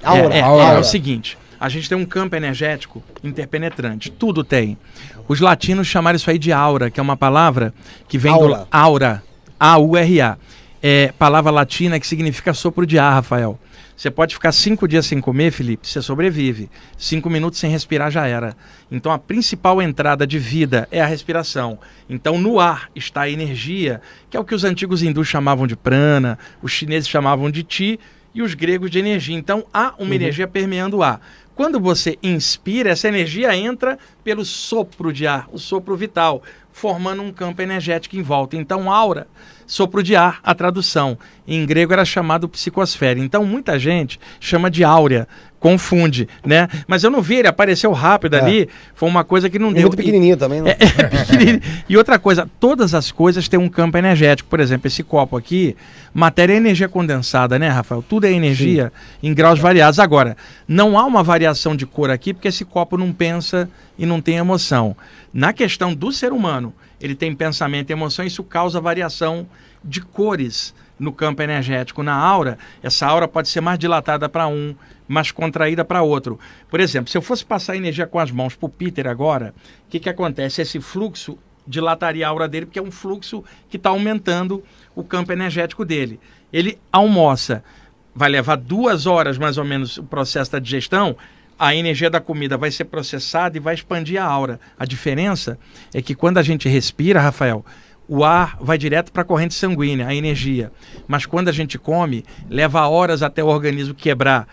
Aura. É o seguinte, a gente tem um campo energético interpenetrante, tudo tem. Os latinos chamaram isso aí de aura, que é uma palavra que vem do aura, A-U-R-A. É palavra latina que significa sopro de ar, Rafael. Você pode ficar 5 dias sem comer, Felipe, você sobrevive. 5 minutos sem respirar já era. Então a principal entrada de vida é a respiração. Então no ar está a energia, que é o que os antigos hindus chamavam de prana, os chineses chamavam de chi e os gregos de energia. Então há uma energia permeando o ar. Quando você inspira, essa energia entra pelo sopro de ar, o sopro vital, formando um campo energético em volta. Então, aura, sopro de ar, a tradução. Em grego era chamado psicosfera. Então, muita gente chama de áurea, confunde, né? Mas eu não vi, ele apareceu rápido ali, foi uma coisa que não deu. Muito pequenininho também, né? Pequenininho. E outra coisa, todas as coisas têm um campo energético. Por exemplo, esse copo aqui, matéria é energia condensada, né, Rafael? Tudo é energia em graus variados. Agora, não há uma variação de cor aqui, porque esse copo não pensa e não tem emoção. Na questão do ser humano, ele tem pensamento e emoção, isso causa variação de cores no campo energético. Na aura, essa aura pode ser mais dilatada para um, mais contraída para outro. Por exemplo, se eu fosse passar energia com as mãos para o Peter agora, o que acontece? Esse fluxo dilataria a aura dele, porque é um fluxo que está aumentando o campo energético dele. Ele almoça, vai levar 2 horas mais ou menos o processo da digestão, a energia da comida vai ser processada e vai expandir a aura. A diferença é que quando a gente respira, Rafael, o ar vai direto para a corrente sanguínea, a energia. Mas quando a gente come, leva horas até o organismo quebrar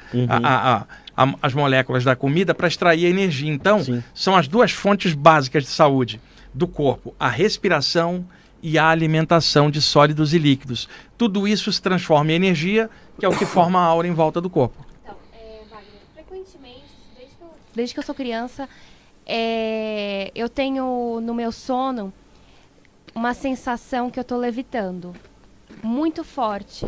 as moléculas da comida para extrair a energia. Então, são as 2 fontes básicas de saúde do corpo, a respiração e a alimentação de sólidos e líquidos. Tudo isso se transforma em energia, que é o que forma a aura em volta do corpo. Desde que eu sou criança, eu tenho no meu sono uma sensação que eu tô levitando muito forte,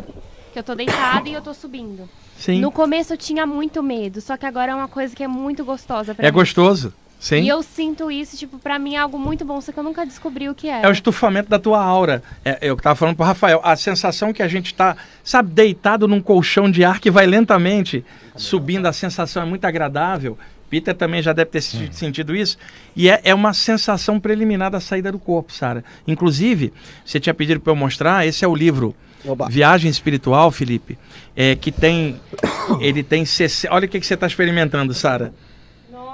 que eu tô deitada e eu tô subindo. Sim. No começo eu tinha muito medo, só que agora é uma coisa que é muito gostosa pra mim. É gostoso. Sim. E eu sinto isso, tipo, pra mim é algo muito bom, só que eu nunca descobri o que é. É o estufamento da tua aura. Eu que tava falando pro Rafael, a sensação que a gente tá, sabe, deitado num colchão de ar que vai lentamente subindo, a sensação é muito agradável. Peter também já deve ter sentido isso. E é uma sensação preliminar da saída do corpo, Sara. Inclusive, você tinha pedido para eu mostrar, esse é o livro Viagem Espiritual, Felipe, que tem... Ele tem... Olha o que você está experimentando, Sara.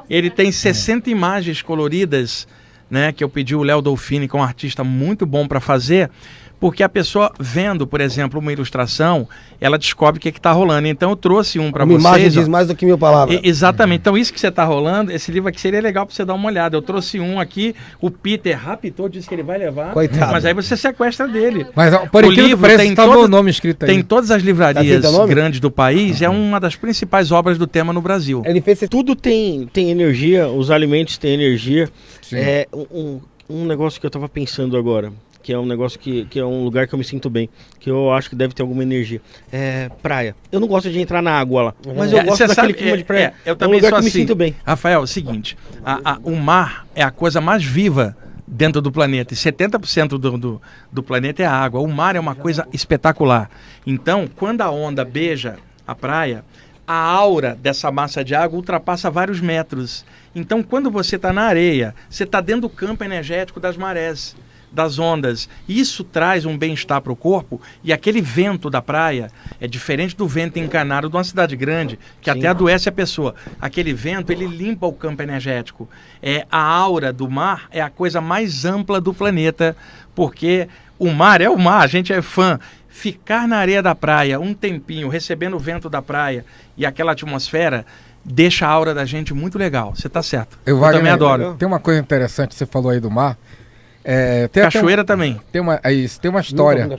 Ele tem 60 imagens coloridas, né, que eu pedi o Léo Dolfini, que é um artista muito bom para fazer, porque a pessoa vendo, por exemplo, uma ilustração, ela descobre o que está rolando. Então eu trouxe um para vocês. Uma imagem diz mais do que 1000 palavras. Exatamente. Então isso que você está rolando, esse livro aqui seria legal para você dar uma olhada. Eu trouxe um aqui, o Peter raptou, disse que ele vai levar. Coitado. Mas aí você sequestra dele. Mas por incrível que pareça, está o nome escrito aí. Tem todas as livrarias grandes do país, é uma das principais obras do tema no Brasil. Ele fez tudo tem energia, os alimentos têm energia. Sim. Um negócio que eu estava pensando agora, que é um negócio que é um lugar que eu me sinto bem, que eu acho que deve ter alguma energia. Praia. Eu não gosto de entrar na água lá, mas eu gosto daquele clima de praia. Eu também um lugar sou que assim. me sinto bem. Rafael, é o seguinte, o mar é a coisa mais viva dentro do planeta, e 70% do planeta é a água. O mar é uma coisa espetacular. Então, quando a onda beija a praia, a aura dessa massa de água ultrapassa vários metros. Então, quando você está na areia, você está dentro do campo energético das marés, das ondas. Isso traz um bem-estar para o corpo, e aquele vento da praia é diferente do vento encanado de uma cidade grande, que até adoece a pessoa. Aquele vento, ele limpa o campo energético. A aura do mar é a coisa mais ampla do planeta, porque o mar é o mar, a gente é fã. Ficar na areia da praia um tempinho, recebendo o vento da praia e aquela atmosfera, deixa a aura da gente muito legal. Você está certo. Eu também adoro. Tem uma coisa interessante, você falou aí do mar. Cachoeira também. Tem uma história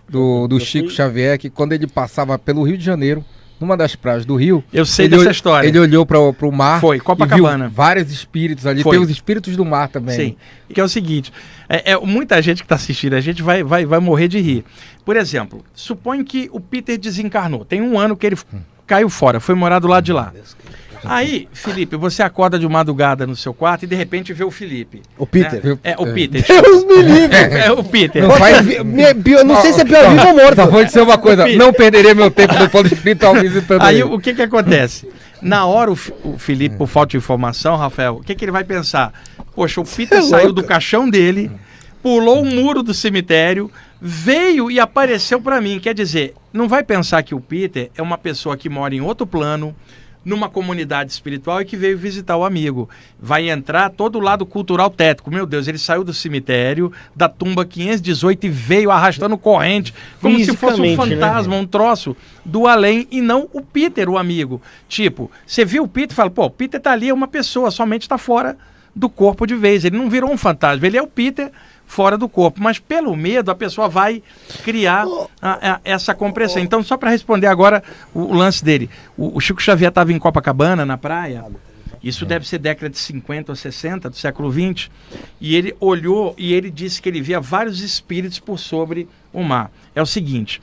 do Chico Xavier, que quando ele passava pelo Rio de Janeiro, numa das praias do Rio... Eu sei dessa história. Ele olhou para o mar. Foi, Copacabana. E viu vários espíritos ali. Foi. Tem os espíritos do mar também. Sim. Que é o seguinte, muita gente que está assistindo, a gente vai morrer de rir. Por exemplo, suponha que o Peter desencarnou. Tem 1 ano que ele caiu fora, foi morar do lado de lá. Aí, Felipe, você acorda de madrugada no seu quarto e de repente vê o Felipe. O Peter. Né? É, o Peter. Deus me livre. É o Peter. Não sei se é pior vivo ou morto. Só vou dizer uma coisa, não perderia meu tempo no plano espiritual visitando Aí ele. o que acontece? Na hora o Felipe, por falta de informação, Rafael, o que ele vai pensar? Poxa, o Peter saiu do caixão dele, pulou o muro do cemitério, veio e apareceu para mim. Quer dizer, não vai pensar que o Peter é uma pessoa que mora em outro plano, numa comunidade espiritual e que veio visitar o amigo. Vai entrar todo o lado cultural tétrico. Meu Deus, ele saiu do cemitério, da tumba 518 e veio arrastando corrente, como se fosse um fantasma, né? Um troço do além e não o Peter, o amigo. Tipo, você viu o Peter e fala, pô, o Peter tá ali, é uma pessoa, somente está fora do corpo de vez. Ele não virou um fantasma, ele é o Peter fora do corpo, mas pelo medo a pessoa vai criar essa compreensão. Então, só para responder agora o lance dele, o Chico Xavier estava em Copacabana, na praia, isso deve ser década de 50 ou 60 do século 20, e ele olhou e ele disse que ele via vários espíritos por sobre o mar. É o seguinte,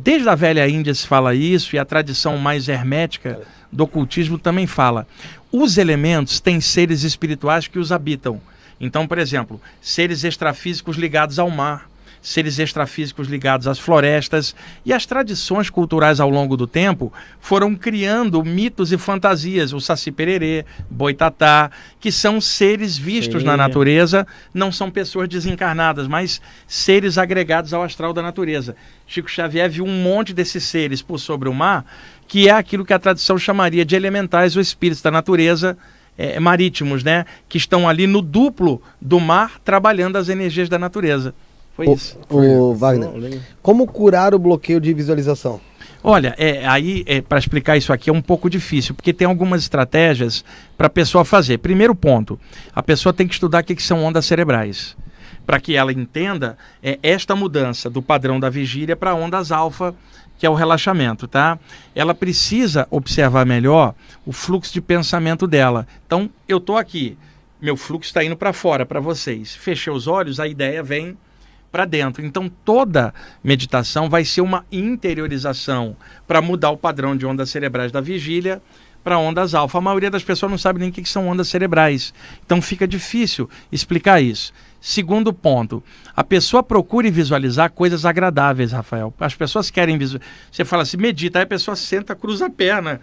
desde a velha Índia se fala isso, e a tradição mais hermética do ocultismo também fala. Os elementos têm seres espirituais que os habitam. Então, por exemplo, seres extrafísicos ligados ao mar, seres extrafísicos ligados às florestas, e as tradições culturais ao longo do tempo foram criando mitos e fantasias, o Saci Pererê, Boitatá, que são seres vistos na natureza, não são pessoas desencarnadas, mas seres agregados ao astral da natureza. Chico Xavier viu um monte desses seres por sobre o mar, que é aquilo que a tradição chamaria de elementais ou espíritos da natureza, marítimos, né? Que estão ali no duplo do mar, trabalhando as energias da natureza. Foi isso. Wagner, como curar o bloqueio de visualização? Olha, para explicar isso aqui é um pouco difícil, porque tem algumas estratégias para a pessoa fazer. Primeiro ponto, a pessoa tem que estudar o que são ondas cerebrais, para que ela entenda esta mudança do padrão da vigília para ondas alfa, que é o relaxamento, tá? Ela precisa observar melhor o fluxo de pensamento dela. Então, eu tô aqui, meu fluxo está indo para fora, para vocês. Fechei os olhos, a ideia vem para dentro. Então, toda meditação vai ser uma interiorização para mudar o padrão de ondas cerebrais da vigília para ondas alfa. A maioria das pessoas não sabe nem o que são ondas cerebrais. Então, fica difícil explicar isso. Segundo ponto, a pessoa procure visualizar coisas agradáveis, Rafael. As pessoas querem visualizar. Você fala assim, medita, aí a pessoa senta, cruza a perna.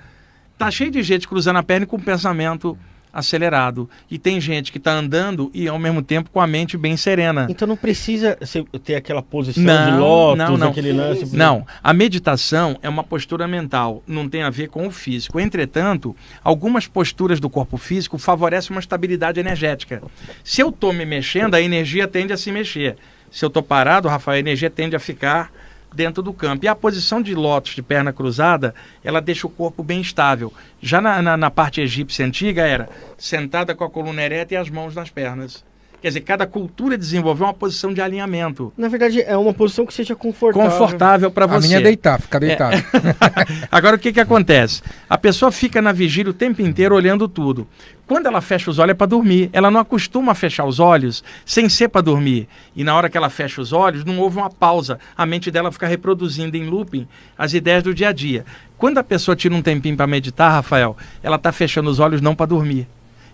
Tá cheio de gente cruzando a perna e com o pensamento acelerado. E tem gente que está andando e ao mesmo tempo com a mente bem serena. Então não precisa ter aquela posição de lótus, aquele lance. Não, a meditação é uma postura mental, não tem a ver com o físico. Entretanto, algumas posturas do corpo físico favorecem uma estabilidade energética. Se eu estou me mexendo, a energia tende a se mexer. Se eu estou parado, Rafael, a energia tende a ficar dentro do campo. E a posição de lótus, de perna cruzada, ela deixa o corpo bem estável. Já na parte egípcia antiga era sentada com a coluna ereta e as mãos nas pernas. Quer dizer, cada cultura desenvolveu uma posição de alinhamento. Na verdade, é uma posição que seja confortável. Confortável para você. A minha é deitar, ficar deitado. Agora, o que acontece? A pessoa fica na vigília o tempo inteiro olhando tudo. Quando ela fecha os olhos é para dormir. Ela não acostuma a fechar os olhos sem ser para dormir. E na hora que ela fecha os olhos, não houve uma pausa. A mente dela fica reproduzindo em looping as ideias do dia a dia. Quando a pessoa tira um tempinho para meditar, Rafael, ela está fechando os olhos não para dormir.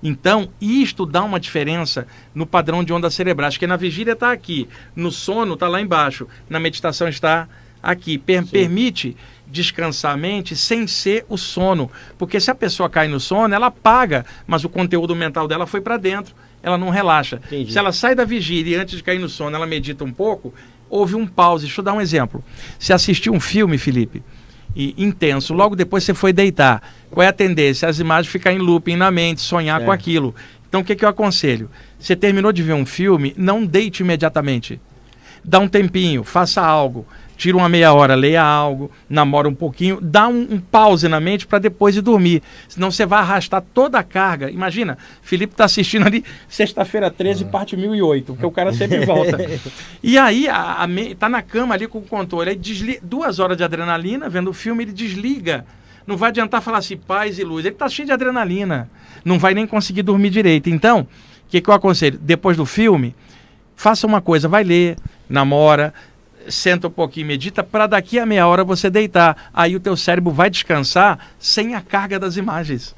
Então, isto dá uma diferença no padrão de ondas cerebrais, que na vigília está aqui, no sono está lá embaixo, na meditação está aqui. Permite descansar a mente sem ser o sono, porque se a pessoa cai no sono, ela apaga, mas o conteúdo mental dela foi para dentro, ela não relaxa. Entendi. Se ela sai da vigília e antes de cair no sono ela medita um pouco, houve um pause. Deixa eu dar um exemplo. Você assistiu um filme, Felipe, intenso, logo depois você foi deitar. Qual é a tendência? As imagens ficarem em looping na mente, sonhar com aquilo. Então o que eu aconselho? Você terminou de ver um filme, não deite imediatamente. Dá um tempinho, faça algo. Tira uma meia hora, leia algo, namora um pouquinho, dá um pause na mente para depois de dormir. Senão você vai arrastar toda a carga. Imagina, Felipe está assistindo ali sexta-feira 13, parte 1008, porque o cara sempre volta. E aí, tá na cama ali com o controle. Aí 2 horas de adrenalina, vendo o filme, ele desliga. Não vai adiantar falar assim, paz e luz. Ele está cheio de adrenalina. Não vai nem conseguir dormir direito. Então, o que eu aconselho? Depois do filme, faça uma coisa, vai ler, namora, senta um pouquinho, medita, para daqui a meia hora você deitar. Aí o teu cérebro vai descansar sem a carga das imagens.